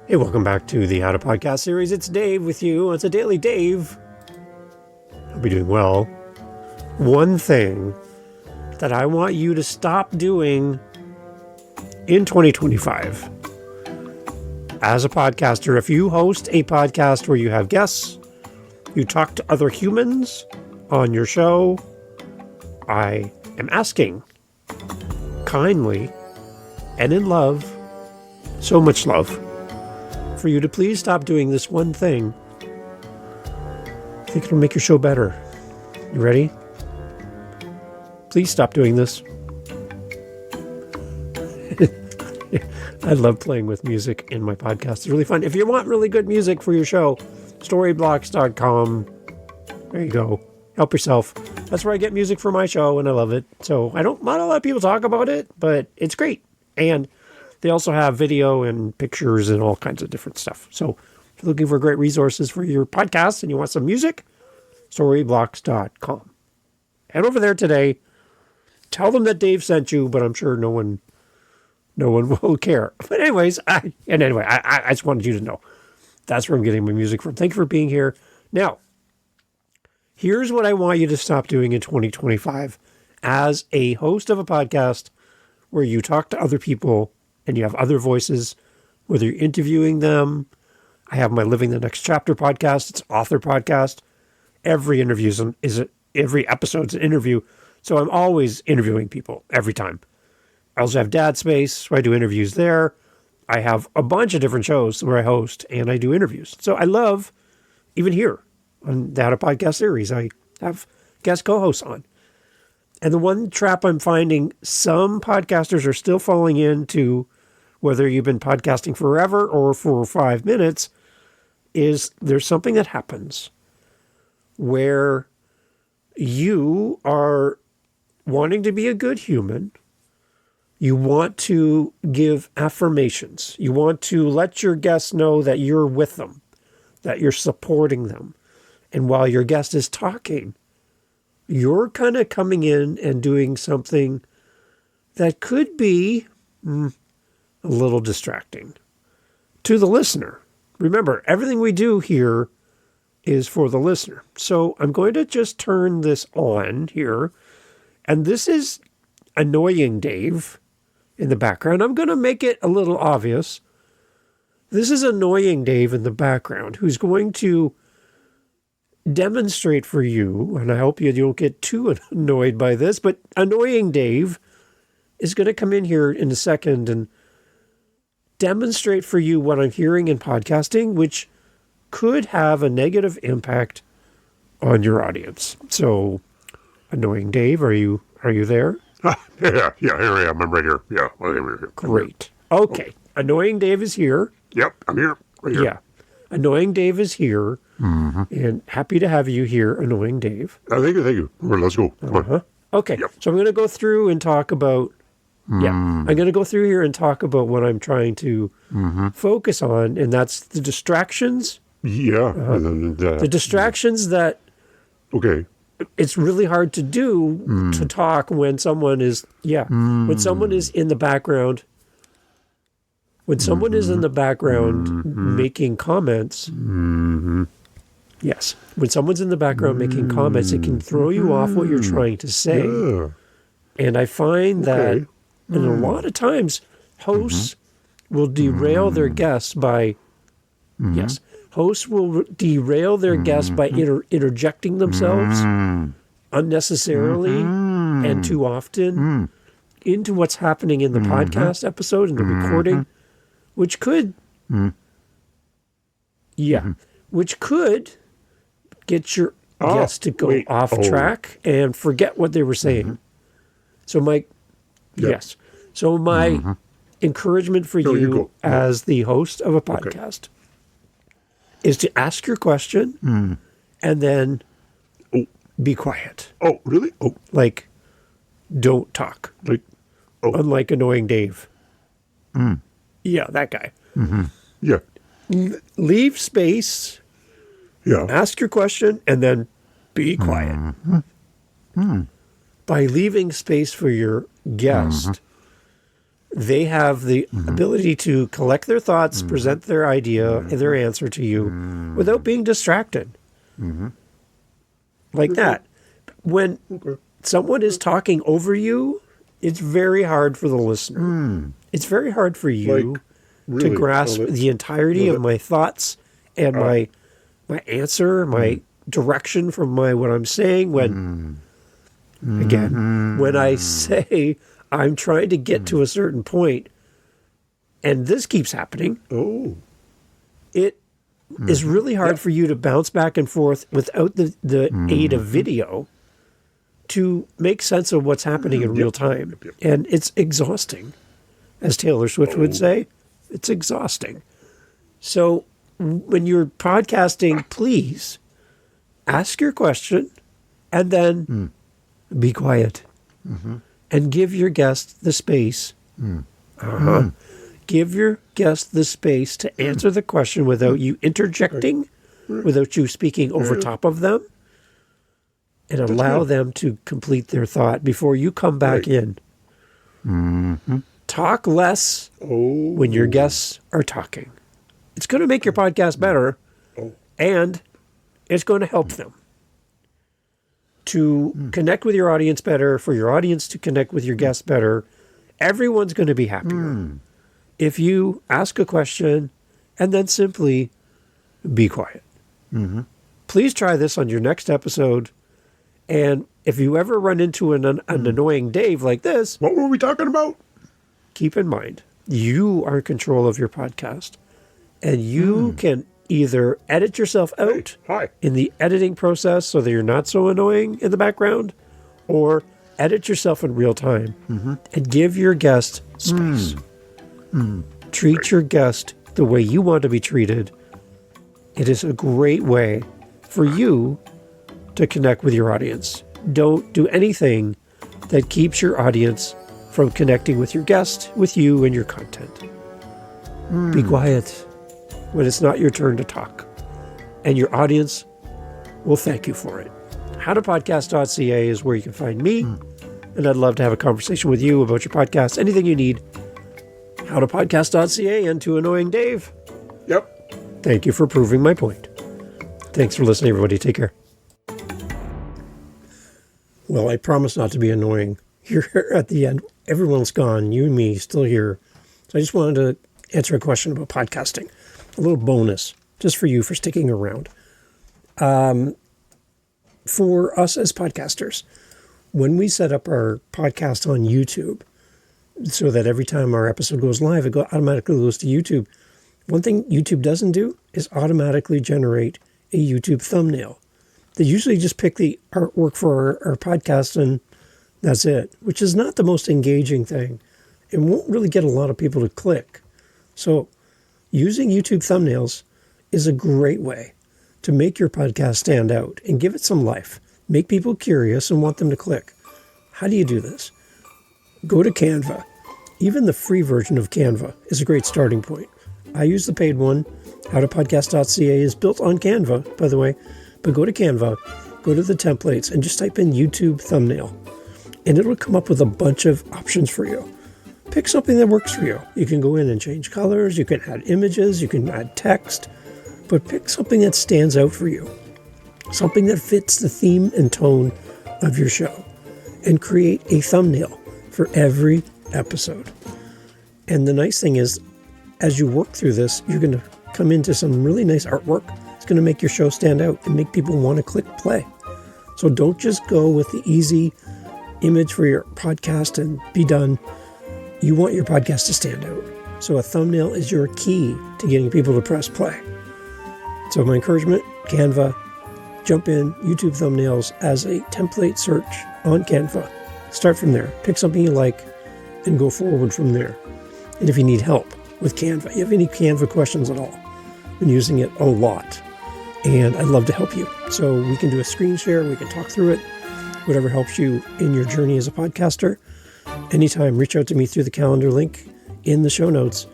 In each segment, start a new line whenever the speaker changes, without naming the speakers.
Hey, welcome back to the How to Podcast series. It's Dave with you. It's a daily Dave. I'll be doing well. One thing that I want you to stop doing in 2025 as a podcaster, if you host a podcast where you have guests, you talk to other humans on your show, I am asking kindly and in love, so much love, for you to please stop doing this one thing. I think it'll make your show better. You ready? Please stop doing this. I love playing with music in my podcast. It's really fun. If you want really good music for your show, storyblocks.com. There you go. Help yourself. That's where I get music for my show, and I love it. So not a lot of people talk about it, but it's great. And they also have video and pictures and all kinds of different stuff. So if you're looking for great resources for your podcast and you want some music, storyblocks.com. Head over there today. Tell them that Dave sent you, but I'm sure no one will care. But anyways, I just wanted you to know. That's where I'm getting my music from. Thank you for being here. Now, here's what I want you to stop doing in 2025 as a host of a podcast where you talk to other people and you have other voices, whether you're interviewing them. I have my Living the Next Chapter podcast. It's an author podcast. Every episode's an interview. So I'm always interviewing people every time. I also have Dad Space, where I do interviews there. I have a bunch of different shows where I host and I do interviews. So I love, even here on the How to Podcast series, I have guest co-hosts on. And the one trap I'm finding some podcasters are still falling into, whether you've been podcasting forever or for 5 minutes, is there's something that happens where you are wanting to be a good human. You want to give affirmations. You want to let your guests know that you're with them, that you're supporting them. And while your guest is talking, you're kind of coming in and doing something that could be a little distracting to the listener. Remember, everything we do here is for the listener. So I'm going to just turn this on here. And this is annoying Dave in the background. I'm going to make it a little obvious. This is annoying Dave in the background, who's going to demonstrate for you, and I hope you don't get too annoyed by this, but annoying Dave is going to come in here in a second and demonstrate for you what I'm hearing in podcasting, which could have a negative impact on your audience. So, annoying Dave, are you there?
Yeah, here I am. I'm right here. Yeah, well, here.
Great. Okay. Annoying Dave is here.
Yep, I'm here. Right here.
Yeah. Annoying Dave is here. Mm-hmm. And happy to have you here, Annoying Dave.
Thank you. Well, let's go. Come on.
Okay.
Yep.
So I'm going to go through and talk about, I'm going to go through here and talk about what I'm trying to focus on, and that's the distractions.
Yeah.
The distractions that...
Okay.
It's really hard to do to talk when someone is, when someone is in the background, making comments, yes, when someone's in the background making comments, it can throw you off what you're trying to say.
Yeah.
And I find that, and a lot of times, hosts will derail their guests by, hosts will derail their guests by interjecting themselves unnecessarily and too often into what's happening in the podcast episode and the recording, which could, which could get your guests to go off track and forget what they were saying. So my encouragement for you as the host of a podcast is to ask your question and then be quiet.
Oh, really? Oh.
Like, don't talk.
Like,
Unlike Annoying Dave. Yeah, that guy.
Yeah.
Leave space.
Yeah.
Ask your question and then be quiet. By leaving space for your guest, They have the ability to collect their thoughts, present their idea and their answer to you without being distracted. Like that. When someone is talking over you, it's very hard for the listener. It's very hard for you
really,
to grasp the entirety of my thoughts and my answer, my direction from what I'm saying. When I say I'm trying to get to a certain point, and this keeps happening, it is really hard for you to bounce back and forth without the aid of video to make sense of what's happening in real time. And it's exhausting. As Taylor Swift would say, it's exhausting. So when you're podcasting, please ask your question and then be quiet and give your guest the space. Give your guest the space to answer the question without you interjecting, without you speaking over top of them, and allow them to complete their thought before you come back in. Talk less when your guests are talking. It's going to make your podcast better, and it's going to help them to connect with your audience better, for your audience to connect with your guests better. Everyone's going to be happier if you ask a question and then simply be quiet. Please try this on your next episode. And if you ever run into an annoying Dave like this,
What were we talking about?
keep in mind, you are in control of your podcast. And you can either edit yourself out in the editing process so that you're not so annoying in the background, or edit yourself in real time and give your guest space. Treat your guest the way you want to be treated. It is a great way for you to connect with your audience. Don't do anything that keeps your audience from connecting with your guest, with you, and your content. Be quiet when it's not your turn to talk, and your audience will thank you for it. howtopodcast.ca is where you can find me, and I'd love to have a conversation with you about your podcast, anything you need. howtopodcast.ca, and to Annoying Dave, thank you for proving my point. Thanks for listening, everybody. Take care. Well, I promise not to be annoying here at the end. Everyone's gone. You and me still here. So I just wanted to answer a question about podcasting. A little bonus just for you for sticking around. For us as podcasters, when we set up our podcast on YouTube so that every time our episode goes live, it automatically goes to YouTube. One thing YouTube doesn't do is automatically generate a YouTube thumbnail. They usually just pick the artwork for our podcast and that's it, which is not the most engaging thing and won't really get a lot of people to click. So using YouTube thumbnails is a great way to make your podcast stand out and give it some life. Make people curious and want them to click. How do you do this? Go to Canva. Even the free version of Canva is a great starting point. I use the paid one. howtopodcast.ca is built on Canva, by the way. But go to Canva, go to the templates, and just type in YouTube thumbnail. And it'll come up with a bunch of options for you. Pick something that works for you. You can go in and change colors, you can add images, you can add text, but pick something that stands out for you. Something that fits the theme and tone of your show. And create a thumbnail for every episode. And the nice thing is, as you work through this, you're going to come into some really nice artwork. It's going to make your show stand out and make people want to click play. So don't just go with the easy image for your podcast and be done. You want your podcast to stand out. So a thumbnail is your key to getting people to press play. So my encouragement, Canva, jump in, YouTube thumbnails as a template search on Canva. Start from there. Pick something you like and go forward from there. And if you need help with Canva, you have any Canva questions at all, I've been using it a lot. And I'd love to help you. So we can do a screen share. We can talk through it. Whatever helps you in your journey as a podcaster. Anytime, reach out to me through the calendar link in the show notes.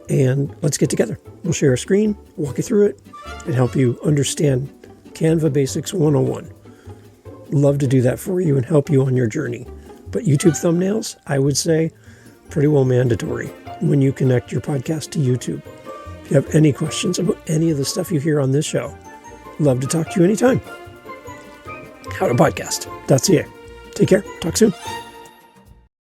And let's get together. We'll share a screen, walk you through it, and help you understand Canva Basics 101. Love to do that for you and help you on your journey. But YouTube thumbnails, I would say, pretty well mandatory when you connect your podcast to YouTube. If you have any questions about any of the stuff you hear on this show, love to talk to you anytime. Howtopodcast.ca. Take care. Talk soon.